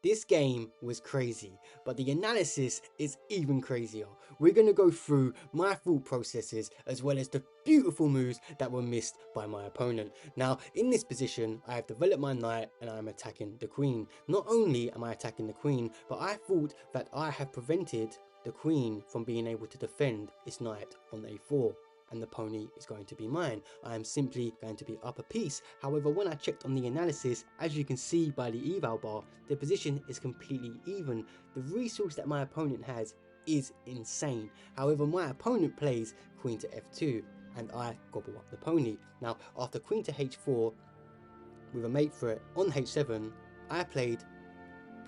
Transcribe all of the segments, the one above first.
This game was crazy, but the analysis is even crazier. We're going to go through my thought processes as well as the beautiful moves that were missed by my opponent. Now, in this position, I have developed my knight and I'm attacking the queen. Not only am I attacking the queen, but I thought that I have prevented the queen from being able to defend its knight on a4. And the pony is going to be mine. I am simply going to be up a piece. However, when I checked on the analysis, as you can see by the eval bar, the position is completely even. The resource that my opponent has is insane. However, my opponent plays queen to f2 and I gobble up the pony. Now, after queen to h4 with a mate for it on h7, I played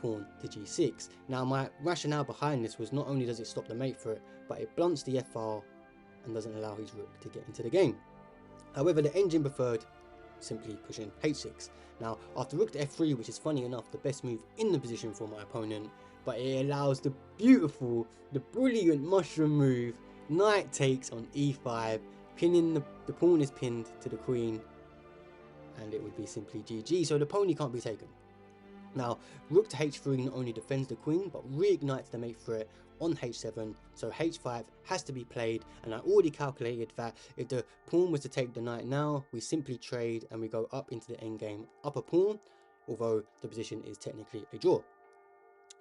pawn to g6. Now, my rationale behind this was not only does it stop the mate for it, but it blunts the f-file and doesn't allow his rook to get into the game. However, the engine preferred simply pushing h6. Now, after rook to f3, which is funny enough the best move in the position for my opponent, but it allows the beautiful, the brilliant mushroom move, knight takes on e5, pinning the pawn is pinned to the queen, and it would be simply GG, so the pony can't be taken. Now, rook to h3 not only defends the queen, but reignites the mate threat on h7, so h5 has to be played, and I already calculated that if the pawn was to take the knight now, we simply trade and we go up into the endgame up a pawn, although the position is technically a draw.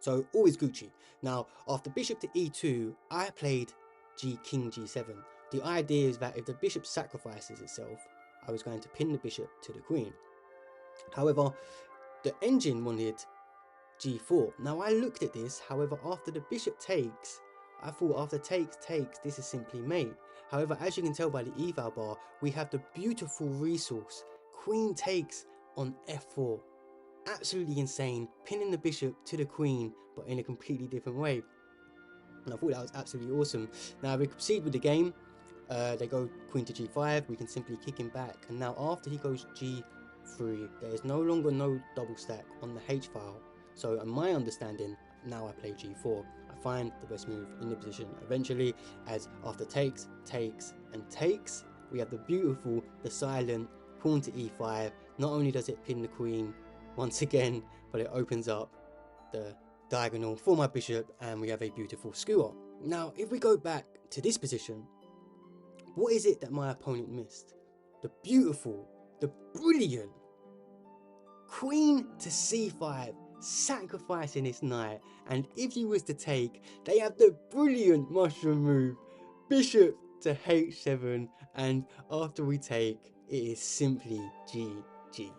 So always Gucci. Now, after bishop to e2, I played king g7. The idea is that if the bishop sacrifices itself, I was going to pin the bishop to the queen. However, the engine wanted g4. Now I looked at this, however, after the bishop takes, I thought after takes, this is simply mate. However, as you can tell by the eval bar, we have the beautiful resource, queen takes on f4. Absolutely insane, pinning the bishop to the queen, but in a completely different way. And I thought that was absolutely awesome. Now we proceed with the game. They go queen to g5, we can simply kick him back, and now after he goes g3, there is no longer no double stack on the h file. So in my understanding, now I play g4. I find the best move in the position eventually, as after takes, and takes, we have the beautiful, the silent pawn to e5. Not only does it pin the queen once again, but it opens up the diagonal for my bishop, and we have a beautiful skewer. Now, if we go back to this position, what is it that my opponent missed? The beautiful, the brilliant queen to c5, sacrificing its knight, and if he was to take, they have the brilliant mushroom move, bishop to h7, and after we take, it is simply GG.